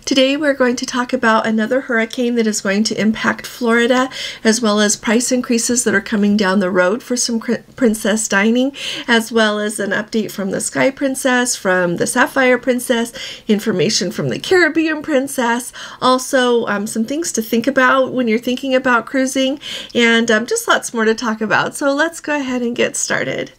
Today we're going to talk about another hurricane that is going to impact Florida, as well as price increases that are coming down the road for some princess dining, as well as an update from the Sky Princess, from the Sapphire Princess, information from the Caribbean Princess, also some things to think about when you're thinking about cruising, and just lots more to talk about. So let's go ahead and get started.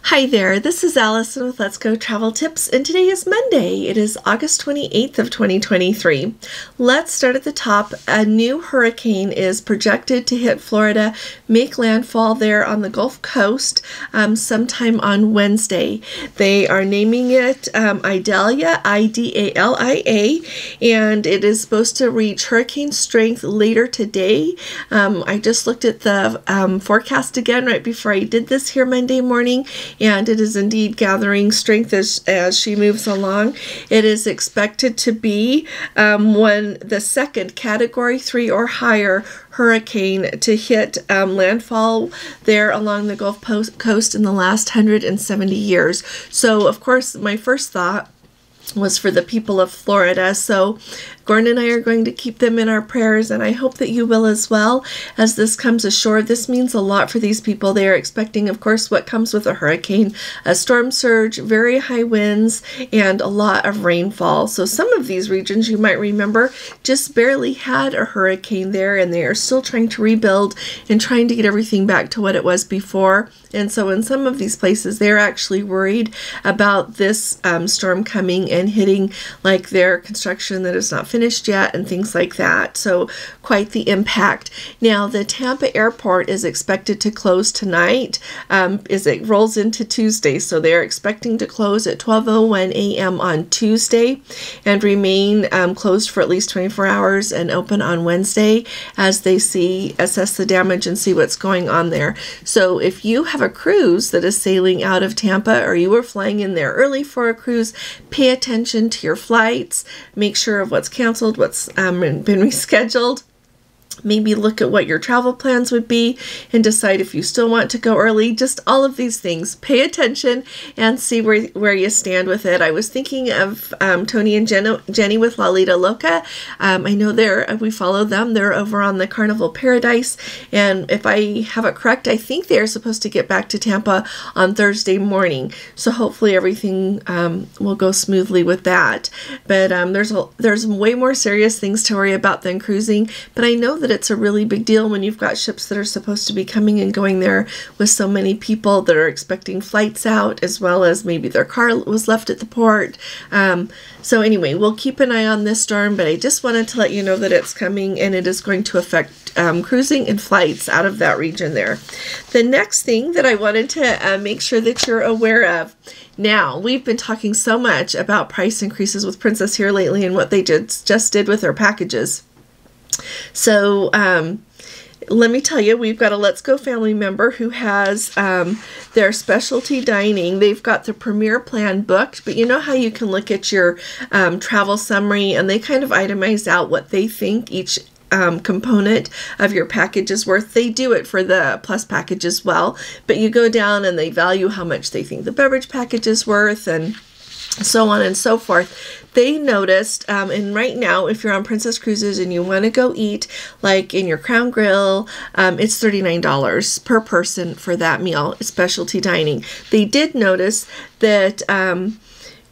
Hi there, this is Allison with Let's Go Travel Tips, and today is Monday. It is August 28th of 2023. Let's start at the top. A new hurricane is projected to hit Florida, make landfall there on the Gulf Coast sometime on Wednesday. They are naming it Idalia, I-D-A-L-I-A, and it is supposed to reach hurricane strength later today. I just looked at the forecast again right before I did this here Monday morning, and it is indeed gathering strength as she moves along. It is expected to be the second Category 3 or higher hurricane to hit landfall there along the Gulf Coast in the last 170 years. So, of course, my first thought was for the people of Florida. So Gordon and I are going to keep them in our prayers, and I hope that you will as well as this comes ashore. This means a lot for these people. They are expecting, of course, what comes with a hurricane, a storm surge, very high winds, and a lot of rainfall. So some of these regions, you might remember, just barely had a hurricane there, and they are still trying to rebuild and trying to get everything back to what it was before. And so in some of these places, they're actually worried about this storm coming and hitting like their construction that is not finished yet and things like that. So quite the impact. Now the Tampa airport is expected to close tonight as it rolls into Tuesday. So they're expecting to close at 12:01 a.m. on Tuesday and remain closed for at least 24 hours and open on Wednesday as they assess the damage and see what's going on there. So if you have a cruise that is sailing out of Tampa, or you were flying in there early for a cruise, pay attention to your flights, make sure of what's canceled, what's been rescheduled. Maybe look at what your travel plans would be and decide if you still want to go early. Just all of these things. Pay attention and see where you stand with it. I was thinking of Tony and Jenny with La Lita Loca. I know we follow them. They're over on the Carnival Paradise. And if I have it correct, I think they're supposed to get back to Tampa on Thursday morning. So hopefully everything will go smoothly with that. But there's way more serious things to worry about than cruising. But I know that it's a really big deal when you've got ships that are supposed to be coming and going there with so many people that are expecting flights out, as well as maybe their car was left at the port. So anyway, we'll keep an eye on this storm, but I just wanted to let you know that it's coming and it is going to affect cruising and flights out of that region there. The next thing that I wanted to make sure that you're aware of. Now, we've been talking so much about price increases with Princess here lately and what they just did with their packages. So let me tell you, we've got a Let's Go family member who has their specialty dining. They've got the premier plan booked, but you know how you can look at your travel summary and they kind of itemize out what they think each component of your package is worth. They do it for the plus package as well, but you go down and they value how much they think the beverage package is worth and so on and so forth. They noticed, and right now, if you're on Princess Cruises and you want to go eat, like in your Crown Grill, it's $39 per person for that meal, specialty dining. They did notice that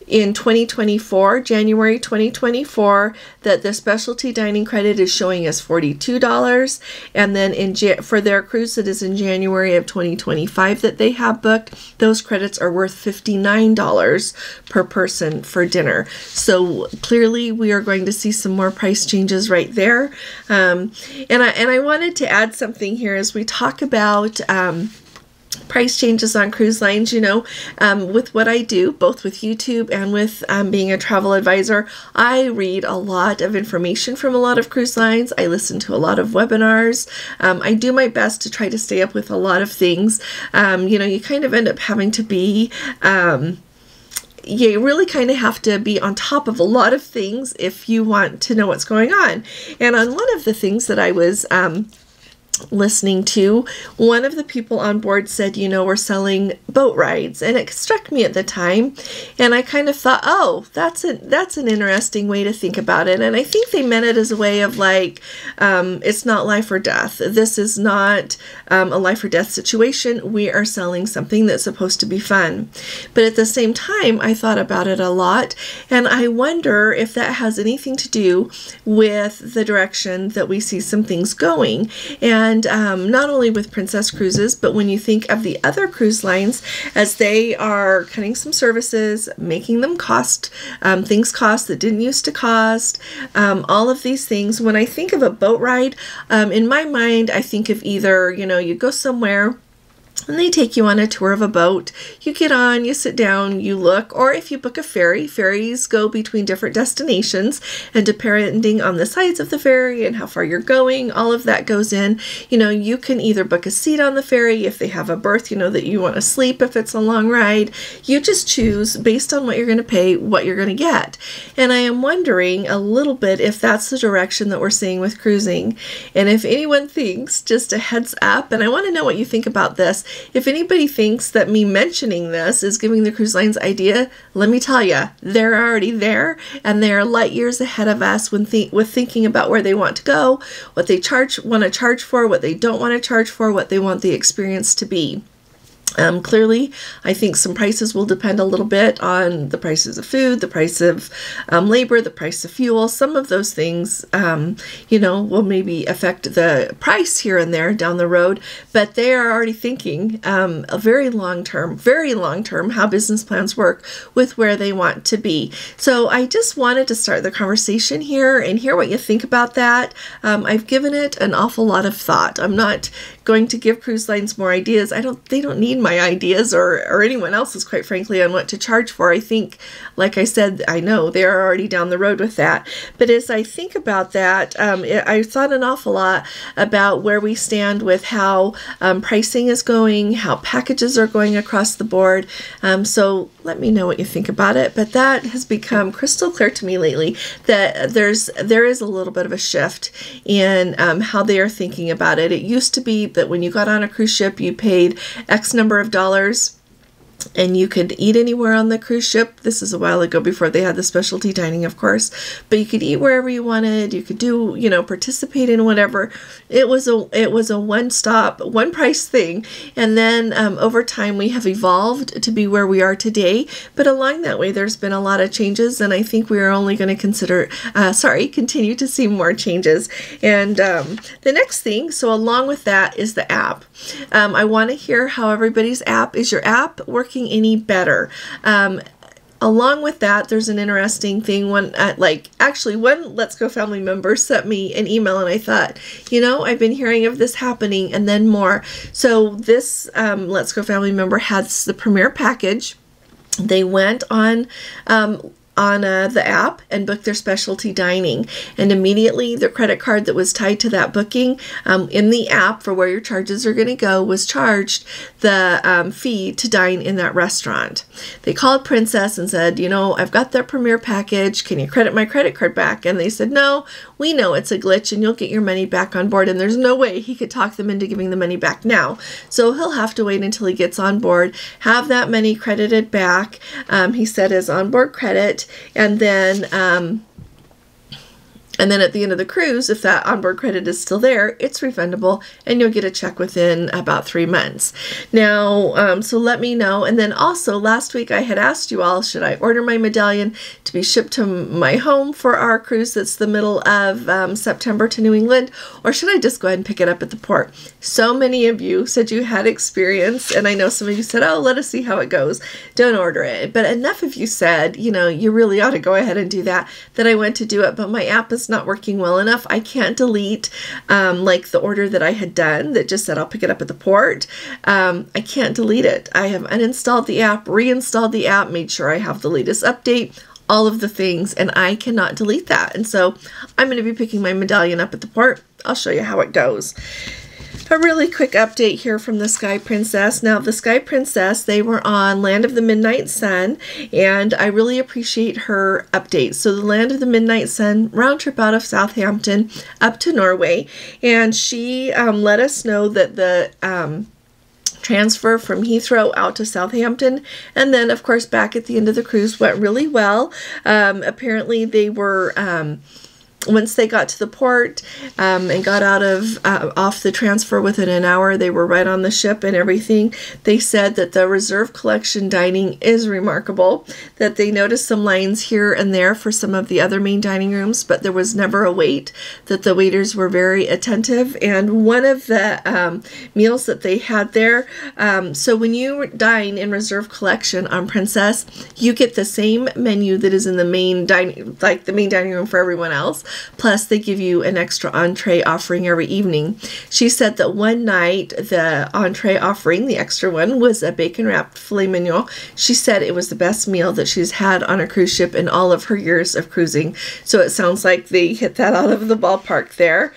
in 2024, January 2024, that the specialty dining credit is showing as $42, and then for their cruise that is in January of 2025 that they have booked, those credits are worth $59 per person for dinner. So clearly we are going to see some more price changes right there. And I wanted to add something here as we talk about price changes on cruise lines. You know, with what I do, both with YouTube and with being a travel advisor, I read a lot of information from a lot of cruise lines. I listen to a lot of webinars. I do my best to try to stay up with a lot of things. You know, you kind of end up having to be you really kind of have to be on top of a lot of things if you want to know what's going on. And on one of the things that I was listening to, one of the people on board said, you know, we're selling boat rides, and it struck me at the time, and I kind of thought, oh, that's an interesting way to think about it. And I think they meant it as a way of like, it's not life or death. This is not a life or death situation. We are selling something that's supposed to be fun. But at the same time, I thought about it a lot, and I wonder if that has anything to do with the direction that we see some things going. And not only with Princess Cruises, but when you think of the other cruise lines, as they are cutting some services, making them cost, things cost that didn't used to cost, all of these things. When I think of a boat ride, in my mind, I think of either, you know, you go somewhere and they take you on a tour of a boat. You get on, you sit down, you look, or if you book a ferry, ferries go between different destinations, and depending on the size of the ferry and how far you're going, all of that goes in. You know, you can either book a seat on the ferry if they have a berth, you know, that you want to sleep if it's a long ride. You just choose based on what you're going to pay, what you're going to get. And I am wondering a little bit if that's the direction that we're seeing with cruising. And if anyone thinks, just a heads up, and I want to know what you think about this, if anybody thinks that me mentioning this is giving the cruise lines idea, let me tell you, they're already there, and they're light years ahead of us with thinking about where they want to go, what they want to charge for, what they don't want to charge for, what they want the experience to be. Clearly, I think some prices will depend a little bit on the prices of food, the price of labor, the price of fuel. Some of those things, you know, will maybe affect the price here and there down the road, but they are already thinking a very long term, how business plans work with where they want to be. So I just wanted to start the conversation here and hear what you think about that. I've given it an awful lot of thought. I'm not going to give cruise lines more ideas. They don't need my ideas or anyone else's, quite frankly, on what to charge for. I think, like I said, I know they're already down the road with that. But as I think about that, I thought an awful lot about where we stand with how pricing is going, how packages are going across the board. So let me know what you think about it. But that has become crystal clear to me lately that there is a little bit of a shift in how they are thinking about it. It used to be that when you got on a cruise ship, you paid X number of dollars and you could eat anywhere on the cruise ship. This is a while ago before they had the specialty dining, of course, but you could eat wherever you wanted. You could do, you know, participate in whatever. It was a one-stop, one-price thing. And then over time, we have evolved to be where we are today. But along that way, there's been a lot of changes, and I think we are only going to continue to see more changes. And the next thing, so along with that, is the app. I want to hear how everybody's app is. Your app working any better? Along with that, there's an interesting thing. One Let's Go family member sent me an email, and I thought, you know, I've been hearing of this happening, and then more. So this Let's Go family member has the Premier package. They went on the app and booked their specialty dining, and immediately the credit card that was tied to that booking in the app for where your charges are going to go was charged the fee to dine in that restaurant. They called Princess and said, you know, I've got that Premier package, can you credit my credit card back? And they said, no, we know it's a glitch and you'll get your money back on board. And there's no way he could talk them into giving the money back now, so he'll have to wait until he gets on board, have that money credited back, he said, as onboard credit. And then at the end of the cruise, if that onboard credit is still there, it's refundable and you'll get a check within about 3 months. Now, so let me know. And then also last week I had asked you all, should I order my medallion to be shipped to my home for our cruise that's the middle of September to New England, or should I just go ahead and pick it up at the port? So many of you said you had experience, and I know some of you said, oh, let us see how it goes. Don't order it. But enough of you said, you know, you really ought to go ahead and do that I went to do it, but my app is not working well enough. I can't delete like the order that I had done that just said I'll pick it up at the port. I can't delete it. I have uninstalled the app, reinstalled the app, made sure I have the latest update, all of the things, and I cannot delete that. And so I'm going to be picking my medallion up at the port. I'll show you how it goes. A really quick update here from the Sky Princess. Now, the Sky Princess, they were on Land of the Midnight Sun, and I really appreciate her updates. So the Land of the Midnight Sun round trip out of Southampton up to Norway, and she let us know that the transfer from Heathrow out to Southampton, and then of course back at the end of the cruise, went really well. Apparently they were once they got to the port and got out of off the transfer within an hour, they were right on the ship and everything. They said that the reserve collection dining is remarkable, that they noticed some lines here and there for some of the other main dining rooms, but there was never a wait, that the waiters were very attentive. And one of the meals that they had there, so when you dine in reserve collection on Princess, you get the same menu that is in the main dining, like the main dining room for everyone else. Plus, they give you an extra entree offering every evening. She said that one night, the entree offering, the extra one, was a bacon-wrapped filet mignon. She said it was the best meal that she's had on a cruise ship in all of her years of cruising. So it sounds like they hit that out of the ballpark there.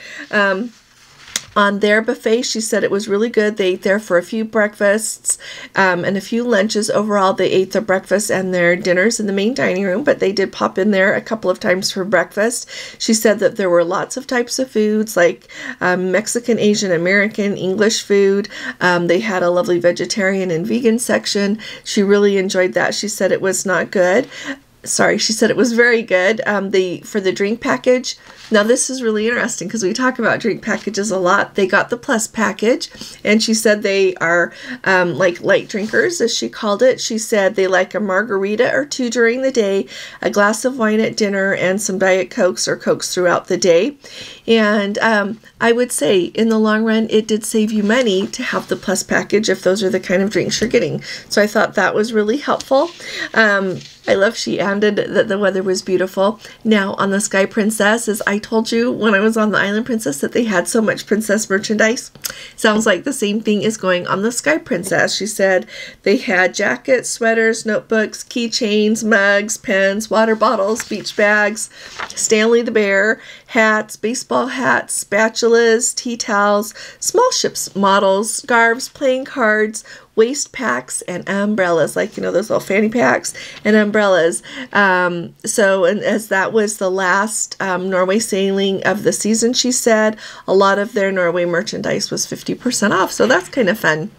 On their buffet, she said it was really good. They ate there for a few breakfasts and a few lunches. Overall, they ate their breakfast and their dinners in the main dining room, but they did pop in there a couple of times for breakfast. She said that there were lots of types of foods, like Mexican, Asian, American, English food. They had a lovely vegetarian and vegan section. She really enjoyed that. She said it was not good. Sorry, she said it was very good. For the drink package, now this is really interesting because we talk about drink packages a lot. They got the plus package, and she said they are like light drinkers, as she called it. She said they like a margarita or two during the day, a glass of wine at dinner, and some Diet Cokes or Cokes throughout the day. And I would say in the long run, it did save you money to have the plus package if those are the kind of drinks you're getting. So I thought that was really helpful. I love she ended that the weather was beautiful. Now, on the Sky Princess, as I told you when I was on the Island Princess that they had so much princess merchandise. Sounds like the same thing is going on the Sky Princess. She said they had jackets, sweaters, notebooks, keychains, mugs, pens, water bottles, beach bags, Stanley the Bear, hats, baseball hats, spatulas, tea towels, small ships models, scarves, playing cards, waist packs, and umbrellas, like, you know, those little fanny packs and umbrellas. And as that was the last Norway sailing of the season, she said a lot of their Norway merchandise was 50% off. So that's kind of fun.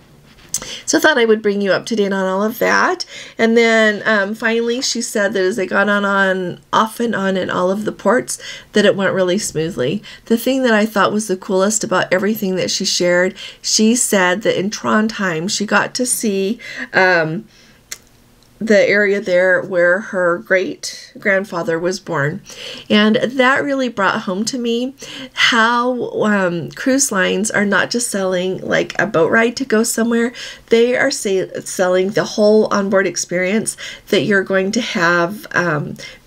So I thought I would bring you up to date on all of that. And then finally, she said that as they got off and on in all of the ports, that it went really smoothly. The thing that I thought was the coolest about everything that she shared, she said that in Trondheim, she got to see the area there where her great-grandfather was born. And that really brought home to me how cruise lines are not just selling like a boat ride to go somewhere. They are selling the whole onboard experience, that you're going to have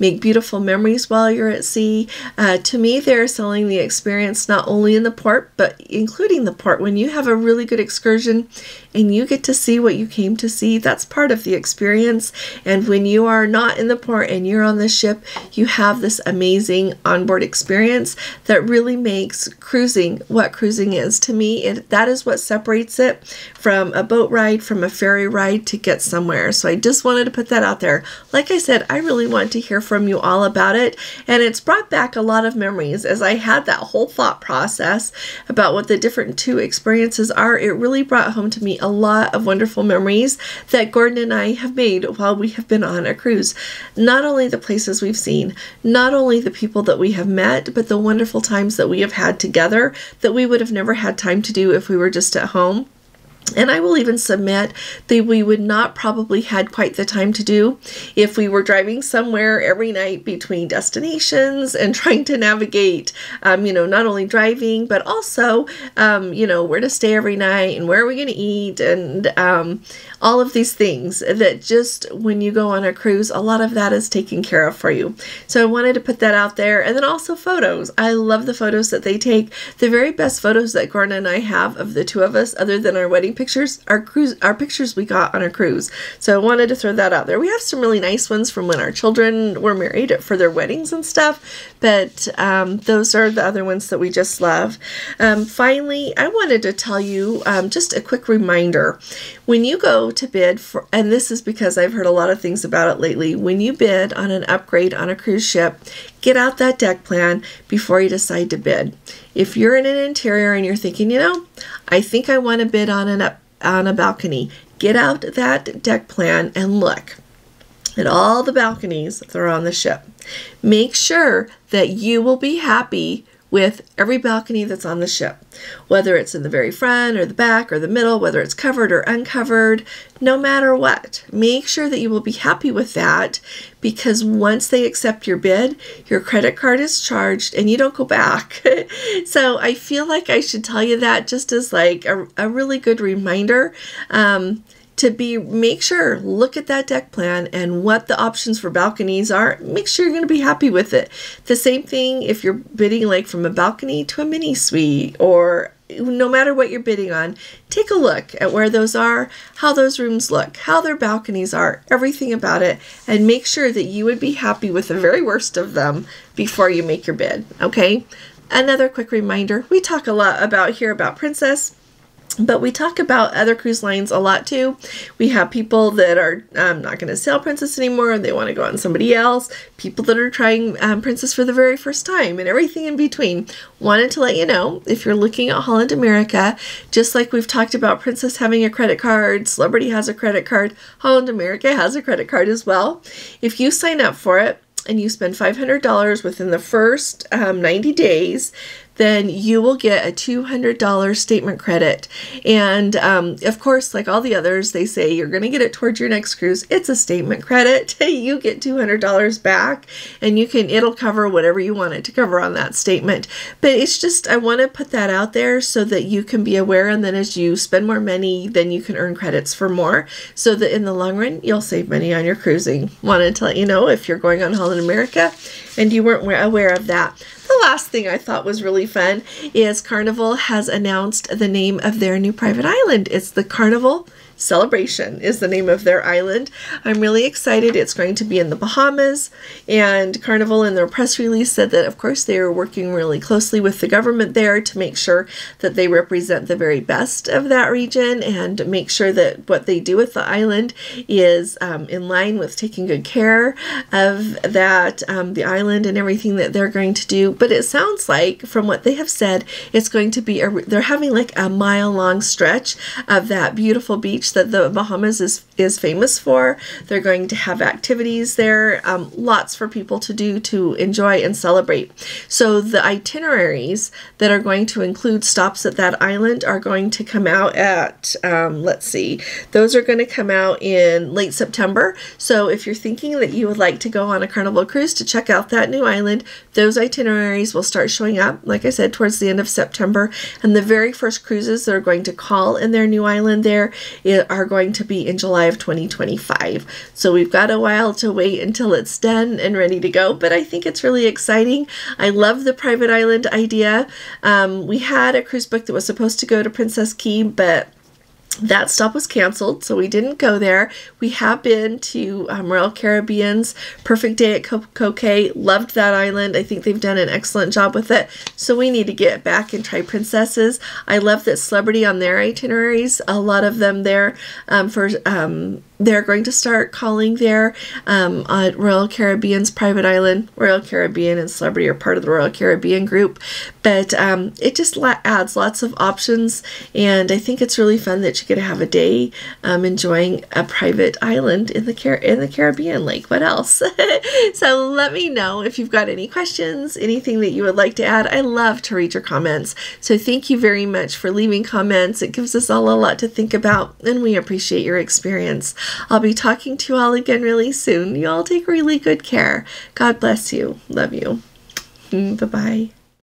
make beautiful memories while you're at sea. To me, they're selling the experience not only in the port, but including the port. When you have a really good excursion and you get to see what you came to see, that's part of the experience. And when you are not in the port and you're on the ship, you have this amazing onboard experience that really makes cruising what cruising is. To me, that is what separates it from a boat ride, from a ferry ride to get somewhere. So I just wanted to put that out there. Like I said, I really want to hear from you all about it. And it's brought back a lot of memories. As I had that whole thought process about what the different two experiences are, it really brought home to me a lot of wonderful memories that Gordon and I have made while we have been on a cruise. Not only the places we've seen, not only the people that we have met, but the wonderful times that we have had together that we would have never had time to do if we were just at home. And I will even submit that we would not probably had quite the time to do if we were driving somewhere every night between destinations and trying to navigate, not only driving, but also, where to stay every night and where are we going to eat and all of these things that just when you go on a cruise, a lot of that is taken care of for you. So I wanted to put that out there. And then also photos. I love the photos that they take. The very best photos that Gordon and I have of the two of us, other than our wedding pictures are pictures we got on a cruise. So I wanted to throw that out there. We have some really nice ones from when our children were married for their weddings and stuff, but those are the other ones that we just love. Finally, I wanted to tell you just a quick reminder. When you go to bid for, and this is because I've heard a lot of things about it lately, when you bid on an upgrade on a cruise ship, get out that deck plan before you decide to bid. If you're in an interior and you're thinking, you know, I think I want to bid on a balcony, get out that deck plan and look at all the balconies that are on the ship. Make sure that you will be happy with every balcony that's on the ship, whether it's in the very front or the back or the middle, whether it's covered or uncovered, no matter what. Make sure that you will be happy with that, because once they accept your bid, your credit card is charged and you don't go back. So I feel like I should tell you that just as like a really good reminder. Make sure, look at that deck plan and what the options for balconies are. Make sure you're going to be happy with it. The same thing if you're bidding like from a balcony to a mini suite, or no matter what you're bidding on, take a look at where those are, how those rooms look, how their balconies are, everything about it, and make sure that you would be happy with the very worst of them before you make your bid, okay? Another quick reminder, we talk a lot about Princess, but we talk about other cruise lines a lot too. We have people that are not going to sail Princess anymore and they want to go on somebody else. People that are trying Princess for the very first time, and everything in between. Wanted to let you know, if you're looking at Holland America, just like we've talked about Princess having a credit card, Celebrity has a credit card, Holland America has a credit card as well. If you sign up for it and you spend $500 within the first 90 days, then you will get a $200 statement credit. And of course, like all the others, they say you're going to get it towards your next cruise. It's a statement credit. You get $200 back, and it'll cover whatever you want it to cover on that statement. But it's just, I want to put that out there so that you can be aware, and then as you spend more money, then you can earn credits for more, so that in the long run, you'll save money on your cruising. Wanted to let you know if you're going on Holland America and you weren't aware of that. The last thing I thought was really fun is Carnival has announced the name of their new private island. It's the Carnival Celebration is the name of their island. I'm really excited. It's going to be in the Bahamas, and Carnival in their press release said that of course they are working really closely with the government there to make sure that they represent the very best of that region and make sure that what they do with the island is in line with taking good care of that the island and everything that they're going to do. But it sounds like from what they have said, it's going to be they're having like a mile-long stretch of that beautiful beach that the Bahamas is famous for. They're going to have activities there, lots for people to do to enjoy and celebrate. So the itineraries that are going to include stops at that island are going to come out at, let's see, those are going to come out in late September. So if you're thinking that you would like to go on a Carnival cruise to check out that new island, those itineraries will start showing up, like I said, towards the end of September. And the very first cruises that are going to call in their new island there are going to be in July of 2025. So we've got a while to wait until it's done and ready to go, but I think it's really exciting. I love the private island idea. We had a cruise book that was supposed to go to Princess Key, but that stop was canceled, so we didn't go there. We have been to Royal Caribbean's Perfect Day at Coquet. Loved that island. I think they've done an excellent job with it. So we need to get back and try Princesses. I love that Celebrity on their itineraries. A lot of them there they're going to start calling there on Royal Caribbean's private island. Royal Caribbean and Celebrity are part of the Royal Caribbean group, but it just adds lots of options, and I think it's really fun that you get to have a day enjoying a private island in the Caribbean. Like, what else? So let me know if you've got any questions, anything that you would like to add. I love to read your comments, so thank you very much for leaving comments. It gives us all a lot to think about, and we appreciate your experience. I'll be talking to you all again really soon. You all take really good care. God bless you. Love you. Bye-bye.